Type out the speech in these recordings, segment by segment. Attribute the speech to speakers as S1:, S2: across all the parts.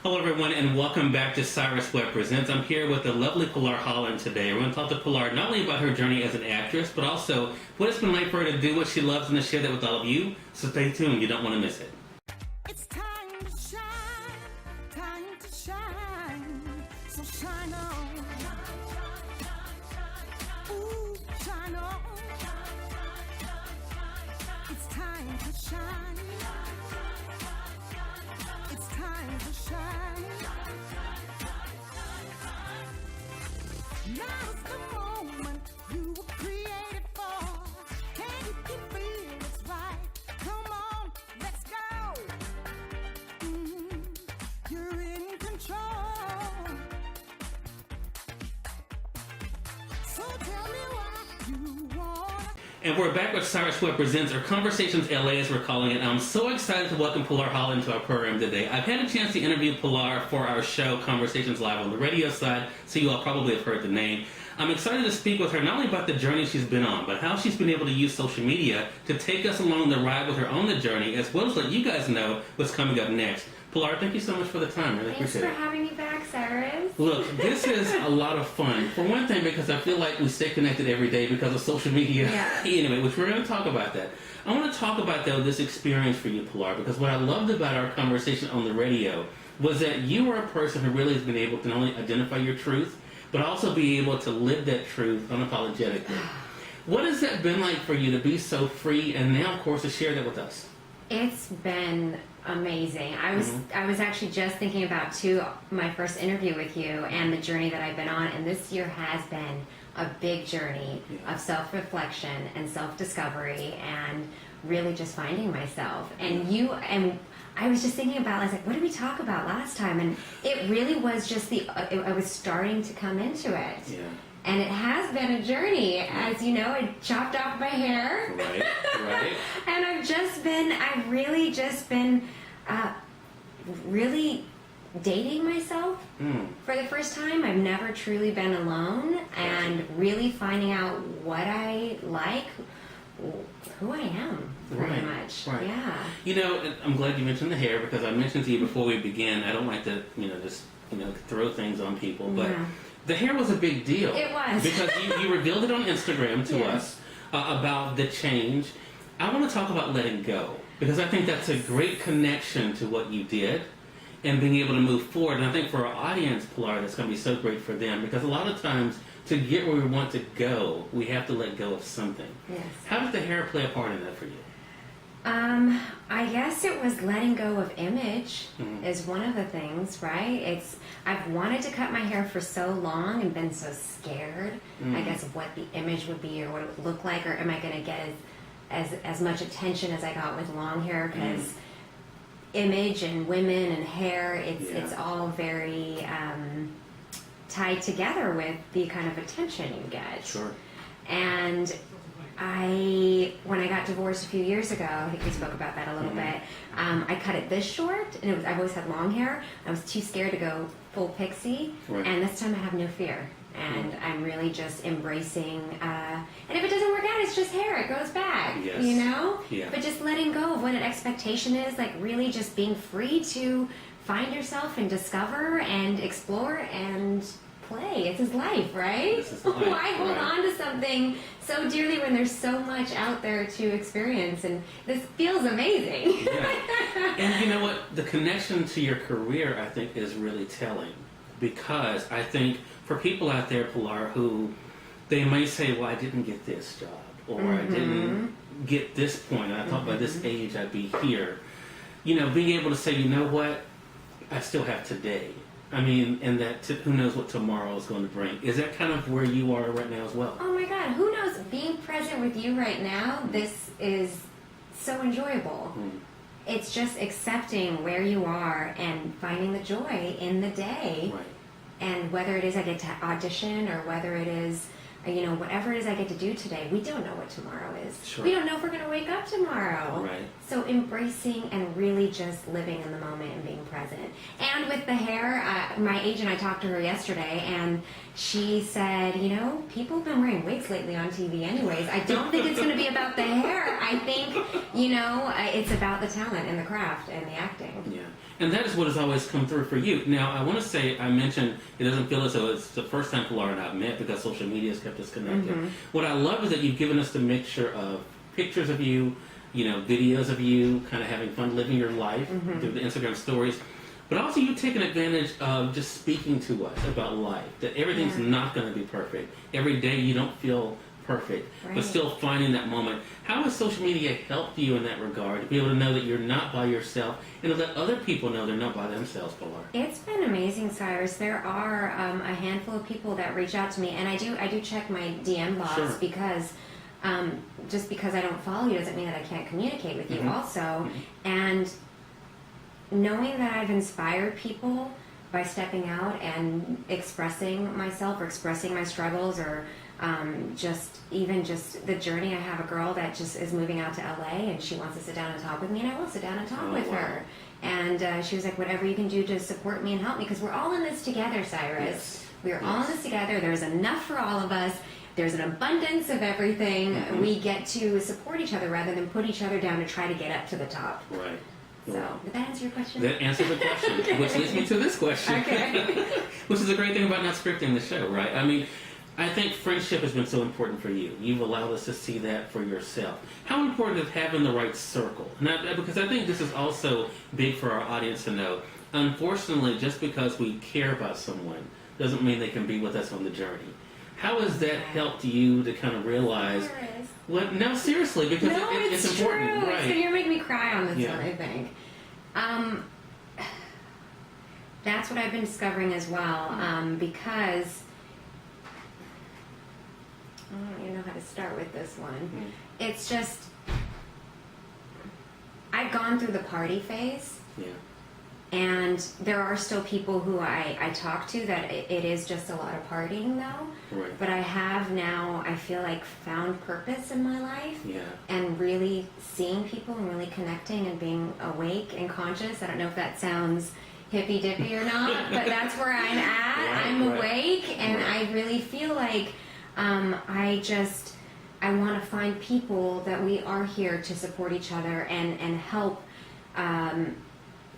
S1: Hello, everyone, and welcome back to Cyrus Webb Presents. I'm here with the lovely Pilar Holland today. We're going to talk to Pilar not only about her journey as an actress, but also what it's been like for her to do what she loves and to share that with all of you. So stay tuned. You don't want to miss it.
S2: It's time to shine, time to shine. So shine on. Ooh, shine on. It's time to shine. It's time to shine. Now's the moment you were created for. Can't you feel it's right? Come on, let's go. You're in control. So tell me why you want.
S1: And we're back with Cyrus Webb Presents, or Conversations LA as we're calling it. I'm so excited to welcome Pilar Holland to our program today. I've had a chance to interview Pilar for our show, Conversations Live on the radio side, so you all probably have heard the name. I'm excited to speak with her not only about the journey she's been on, but how she's been able to use social media to take us along the ride with her on the journey, as well as let you guys know what's coming up next. Pilar, thank you so much for the time. I really
S3: Thanks
S1: appreciate
S3: for
S1: it.
S3: having me back, Cyrus.
S1: Look, this is a lot of fun. For one thing, because I feel like we stay connected every day because of social media.
S3: Yeah.
S1: Anyway, which we're going to talk about that. I want to talk about, though, this experience for you, Pilar, because what I loved about our conversation on the radio was that you are a person who really has been able to not only identify your truth, but also be able to live that truth unapologetically. What has that been like for you to be so free and now, of course, to share that with us?
S3: It's been amazing. I was actually just thinking about my first interview with you and the journey that I've been on, and this year has been a big journey of self-reflection and self-discovery and really just finding myself. And I was just thinking about, I was like, what did we talk about last time? And it really was just I was starting to come into it.
S1: Yeah.
S3: And it has been a journey. As you know, I chopped off my hair.
S1: Right.
S3: And I've really just been really dating myself for the first time. I've never truly been alone and really finding out what I like, who I am, pretty much.
S1: Right.
S3: Yeah.
S1: You know, I'm glad you mentioned the hair, because I mentioned to you before we began, I don't like to, just throw things on people, but the hair was a big deal.
S3: It was.
S1: Because you revealed it on Instagram to
S3: Yes.
S1: us about the change. I want to talk about letting go, because I think that's a great connection to what you did and being able to move forward. And I think for our audience, Pilar, that's going to be so great for them, because a lot of times to get where we want to go, we have to let go of something.
S3: Yes.
S1: How did the hair play a part in that for you?
S3: I guess it was letting go of image is one of the things, right? I've wanted to cut my hair for so long and been so scared, I guess, of what the image would be or what it would look like, or am I going to get as much attention as I got with long hair, because image and women and hair, it's all very tied together with the kind of attention you get.
S1: Sure.
S3: And when I got divorced a few years ago, I think we spoke about that a little bit, I cut it this short, and I've always had long hair. I was too scared to go full pixie, and this time I have no fear. And I'm really just embracing, and if it doesn't work out, it's just hair, it grows back,
S1: Yeah.
S3: But just letting go of what an expectation is, like really just being free to find yourself and discover and explore and play. It's his life, right?
S1: This is life,
S3: Why hold
S1: right.
S3: on to something so dearly when there's so much out there to experience? And this feels amazing.
S1: Yeah. And you know what? The connection to your career, I think, is really telling, because I think for people out there, Pilar, who they may say, well, I didn't get this job, or I didn't get this point, and I thought by this age I'd be here. Being able to say, you know what? I still have today. I mean, and that who knows what tomorrow is going to bring. Is that kind of where you are right now as well?
S3: Oh my God, who knows? Being present with you right now, this is so enjoyable. It's just accepting where you are and finding the joy in the day.
S1: Right.
S3: And whether it is I get to audition, or whether it is, whatever it is I get to do today, we don't know what tomorrow is.
S1: Sure.
S3: We don't know if we're going to wake up tomorrow.
S1: Right.
S3: So embracing and really just living in the moment and being present. And with the hair, my agent, I talked to her yesterday, and she said, people have been wearing wigs lately on TV anyways. I don't think it's going to be about the hair. I think, it's about the talent and the craft and the acting.
S1: Yeah. And that is what has always come through for you. Now, I want to say, I mentioned it doesn't feel as though it's the first time Pilar and I have met because social media has kept us connected. What I love is that you've given us the mixture of pictures of you, videos of you kind of having fun living your life through the Instagram stories, but also you taking advantage of just speaking to us about life, that everything's not going to be perfect. Every day you don't feel perfect, but still finding that moment. How has social media helped you in that regard to be able to know that you're not by yourself and to let other people know they're not by themselves, Pilar?
S3: It's been amazing, Cyrus. There are a handful of people that reach out to me, and I do check my DM box because just because I don't follow you doesn't mean that I can't communicate with you also. And knowing that I've inspired people by stepping out and expressing myself or expressing my struggles or just the journey. I have a girl that just is moving out to LA and she wants to sit down and talk with me, and I will sit down and talk with her. And she was like, whatever you can do to support me and help me, because we're all in this together, Cyrus. We're all in this together. There's enough for all of us. There's an abundance of everything. We get to support each other rather than put each other down to try to get up to the top.
S1: Right.
S3: So, did that answer your question?
S1: That answered the question,
S3: Okay.
S1: which leads me to this question.
S3: Okay.
S1: Which is a great thing about not scripting the show, right? I mean, I think friendship has been so important for you. You've allowed us to see that for yourself. How important is having the right circle? Now, because I think this is also big for our audience to know. Unfortunately, just because we care about someone doesn't mean they can be with us on the journey. How has that helped you to kind of realize? Well, no, seriously, because it's important,
S3: true.
S1: right?
S3: So you're making me cry on this one, I think. That's what I've been discovering as well, because I don't even know how to start with this one. It's just, I've gone through the party phase.
S1: Yeah.
S3: And there are still people who I talk to that it is just a lot of partying though.
S1: Right.
S3: But I have now, I feel like, found purpose in my life.
S1: Yeah.
S3: And really seeing people and really connecting and being awake and conscious. I don't know if that sounds hippy-dippy or not, but that's where I'm at.
S1: Right,
S3: I'm
S1: right.
S3: awake, and I really feel like I want to find people that we are here to support each other and help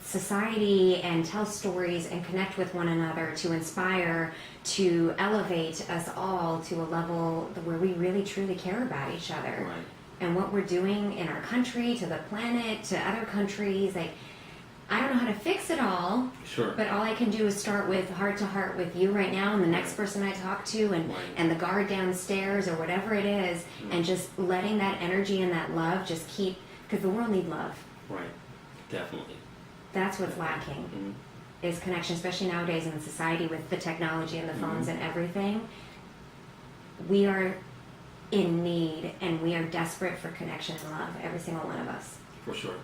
S3: society and tell stories and connect with one another, to inspire, to elevate us all to a level where we really truly care about each other.
S1: Right.
S3: And what we're doing in our country, to the planet, to other countries. Like, I don't know how to fix it all,
S1: Sure.
S3: but all I can do is start with heart to heart with you right now and the next person I talk to and the guard downstairs or whatever it is, and just letting that energy and that love just keep, because the world needs love.
S1: Right. Definitely.
S3: That's what's lacking, is connection, especially nowadays in society with the technology and the phones and everything. We are in need, and we are desperate for connection and love, every single one of us.
S1: For sure.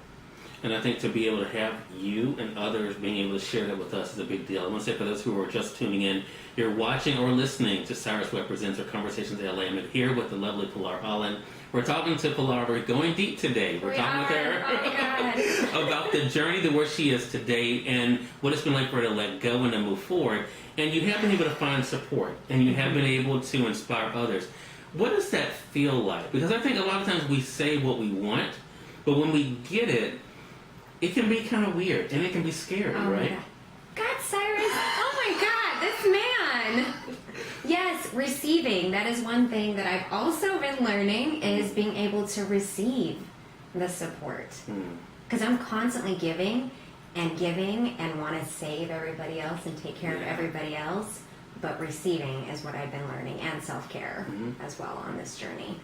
S1: And I think to be able to have you and others being able to share that with us is a big deal. I want to say for those who are just tuning in, you're watching or listening to Cyrus Webb Presents or Conversations LA. I'm here with the lovely Pilar Holland. We're talking to Pilar. We're going deep today. We're talking with her about the journey to where she is today and what it's been like for her to let go and to move forward. And you have been able to find support, and you have been able to inspire others. What does that feel like? Because I think a lot of times we say what we want, but when we get it, it can be kind of weird, and it can be scary, right?
S3: God, Cyrus! Oh my God, this man! Yes, receiving. That is one thing that I've also been learning, is being able to receive the support. Because I'm constantly giving and want to save everybody else and take care of everybody else. But receiving is what I've been learning, and self-care as well on this journey.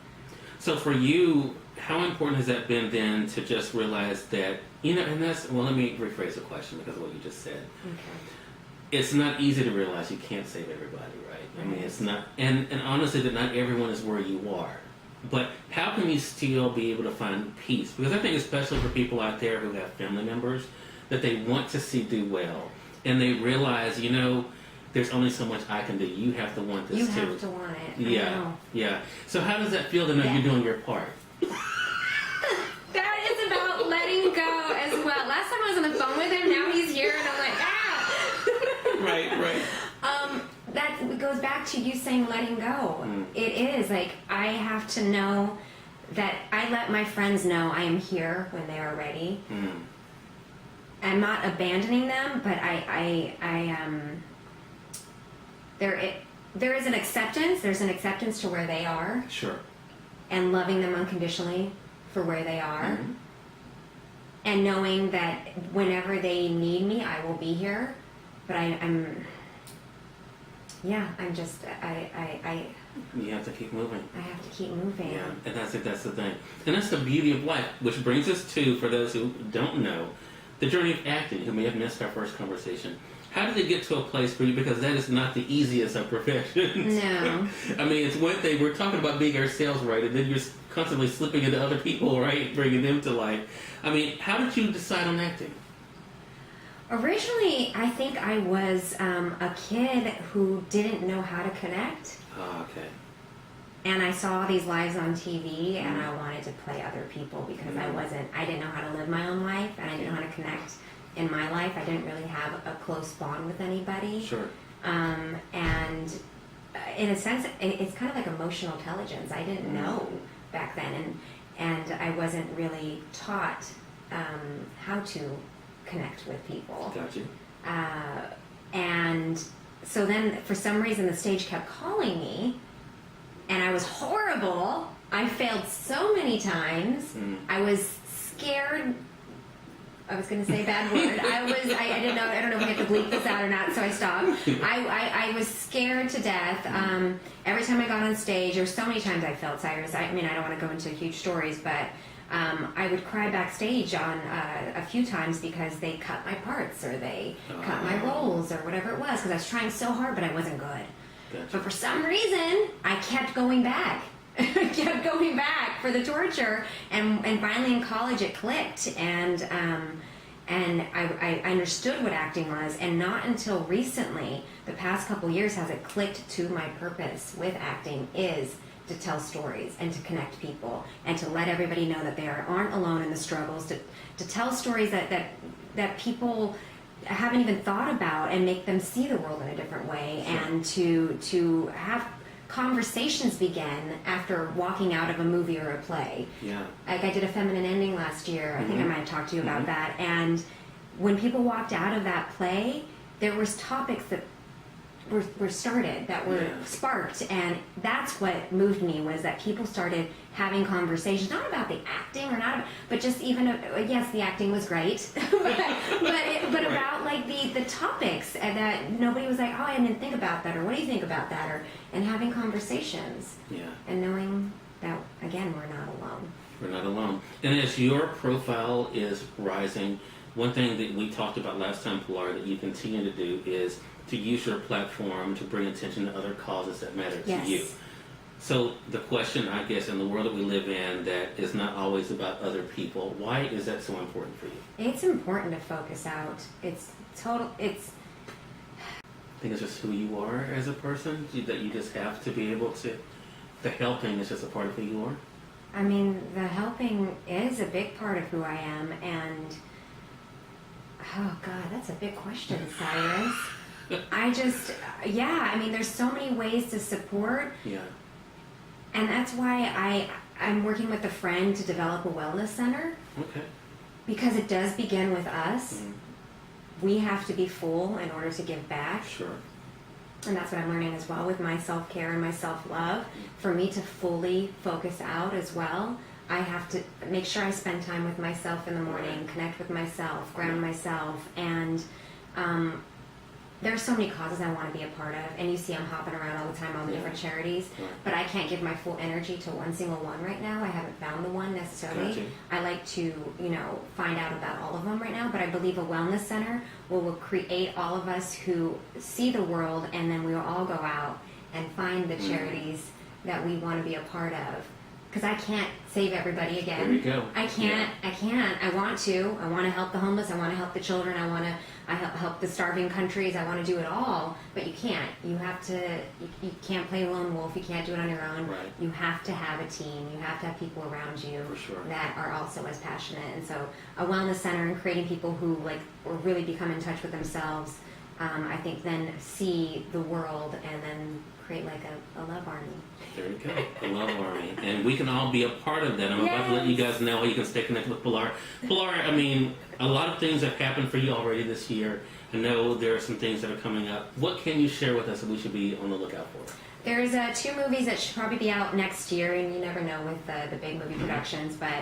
S1: So for you, how important has that been then to just realize that, and that's, well, let me rephrase the question because of what you just said.
S3: Okay.
S1: It's not easy to realize you can't save everybody, right? I mean, it's not, and honestly, that not everyone is where you are. But how can you still be able to find peace? Because I think especially for people out there who have family members that they want to see do well, and they realize, there's only so much I can do. You have to want this too.
S3: You have to want it.
S1: Yeah, yeah. So how does that feel to know you're doing your part?
S3: That is about letting go as well. Last time I was on the phone with him, now he's here, and I'm like,
S1: Right.
S3: That goes back to you saying letting go. It is like, I have to know that I let my friends know I am here when they are ready. I'm not abandoning them, but there is an acceptance. There's an acceptance to where they are,
S1: Sure.
S3: and loving them unconditionally for where they are,
S1: Mm-hmm.
S3: and knowing that whenever they need me, I will be here. But I'm just
S1: You have to keep moving.
S3: I have to keep moving.
S1: Yeah, and I think that's the thing. And that's the beauty of life, which brings us to, for those who don't know, the journey of acting, who may have missed our first conversation. How did it get to a place for you? Because that is not the easiest of professions.
S3: No.
S1: I mean, it's one thing, we're talking about being ourselves, right? And then you're constantly slipping into other people, right? Bringing them to life. I mean, how did you decide on acting?
S3: Originally, I think I was a kid who didn't know how to connect.
S1: Oh, okay.
S3: And I saw these lives on TV, and I wanted to play other people because I didn't know how to live my own life, and I didn't know how to connect in my life. I didn't really have a close bond with anybody.
S1: Sure.
S3: And in a sense, it's kind of like emotional intelligence. I didn't know back then, and I wasn't really taught how to connect with people.
S1: Got you.
S3: And so then, for some reason, the stage kept calling me, and I was horrible. I failed so many times. I was scared. I was going to say a bad word. I didn't know. I don't know if I have to bleep this out or not, so I stopped. I was scared to death. Every time I got on stage, or so many times I felt, Cyrus. I mean, I don't want to go into huge stories, but I would cry backstage on a few times because they cut my parts, or they cut my roles, or whatever it was, because I was trying so hard, but I wasn't good.
S1: Gotcha.
S3: But for some reason, I kept going back. I kept going back for the torture, and finally in college it clicked, and I understood what acting was, and not until recently, the past couple years, has it clicked to my purpose with acting is to tell stories and to connect people and to let everybody know that they aren't alone in the struggles, to tell stories that people haven't even thought about, and make them see the world in a different way, and to have conversations begin after walking out of a movie or a play.
S1: Yeah.
S3: Like I did a feminine ending last year. I think I might have talked to you about that. And when people walked out of that play, there was topics that were started, that were sparked, and that's what moved me, was that people started having conversations, not about the acting or not, but just even yes, the acting was great, but about like the topics, and that nobody was like, oh, I didn't think about that, or what do you think about that, and having conversations, and knowing that again, we're not alone.
S1: We're not alone. And as your profile is rising, one thing that we talked about last time, Pilar, that you continue to do is to use your platform to bring attention to other causes that matter to you. So the question, I guess, in the world that we live in, that is not always about other people, why is that so important for you?
S3: It's important to focus out. I
S1: think it's just who you are as a person, that you just have to be able to, the helping is just a part of who you are?
S3: I mean, the helping is a big part of who I am, and oh God, that's a big question, Cyrus. I mean, there's so many ways to support.
S1: Yeah.
S3: And that's why I'm working with a friend to develop a wellness center.
S1: Okay.
S3: Because it does begin with us. We have to be full in order to give back.
S1: Sure.
S3: And that's what I'm learning as well with my self-care and my self-love. For me to fully focus out as well, I have to make sure I spend time with myself in the morning, connect with myself, ground myself, and there's so many causes I want to be a part of, and you see I'm hopping around all the time, all the different charities, but I can't give my full energy to one single one right now. I haven't found the one necessarily.
S1: Gotcha.
S3: I like to, find out about all of them right now, but I believe a wellness center will create all of us who see the world, and then we will all go out and find the charities that we want to be a part of. Because I can't save everybody again.
S1: There you go.
S3: I can't. I want to. I want to help the homeless. I want to help the children. I want to help the starving countries. I want to do it all. But you can't. You have to. You can't play lone wolf. You can't do it on your own.
S1: Right.
S3: You have to have a team. You have to have people around you that are also as passionate. And so a wellness center and creating people who will really become in touch with themselves I think then see the world and then create like a love army.
S1: There you go, the love army. And we can all be a part of that. I'm about to let you guys know how you can stay connected with Pilar. Pilar, I mean, a lot of things have happened for you already this year. I know there are some things that are coming up. What can you share with us that we should be on the lookout for?
S3: There's 2 movies that should probably be out next year, and you never know with the big movie productions, but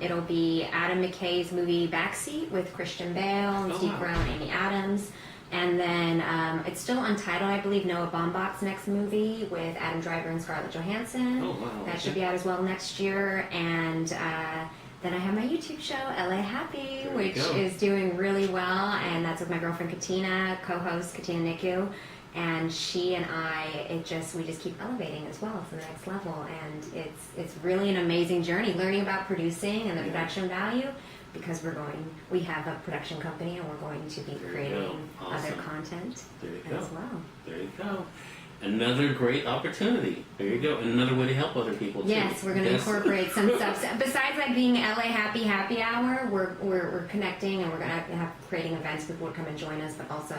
S3: it'll be Adam McKay's movie Backseat with Christian Bale and Steve Carell and Amy Adams. And then it's still untitled, I believe, Noah Baumbach's next movie with Adam Driver and Scarlett Johansson.
S1: Oh, wow.
S3: That should be out as well next year. And then I have my YouTube show, LA Happy, which is doing really well. And that's with my girlfriend Katina, co-host Katina Niku. And she and I, we just keep elevating as well to the next level. And it's really an amazing journey, learning about producing and the production value. Because we have a production company and we're going to be creating other content as well.
S1: There you go. Another great opportunity. There you go. Another way to help other people too.
S3: Yes, we're going to incorporate some stuff. Besides like being LA Happy Hour, we're connecting and we're going to have creating events. People would come and join us, but also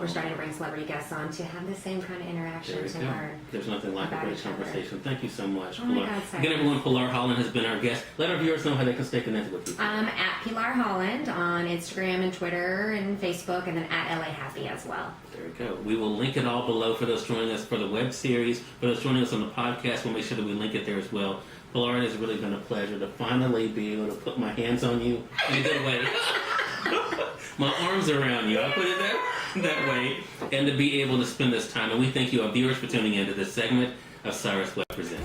S3: we're starting to bring celebrity guests on to have the same kind of interaction to learn.
S1: There's nothing like a great conversation. Thank you so much,
S3: Oh
S1: Pilar.
S3: my God,
S1: Again, everyone, Pilar Holland has been our guest. Let our viewers know how they can stay connected with you.
S3: At Pilar Holland on Instagram and Twitter and Facebook, and then at LA Happy as well.
S1: There we go. We will link it all below for those joining us for the web series. For those joining us on the podcast, we'll make sure that we link it there as well. Pilar, it has really been a pleasure to finally be able to put my hands on you in a good way. My arms around you. I'll put it that way. And to be able to spend this time. And we thank you, our viewers, for tuning in to this segment of Cyrus Webb Presents.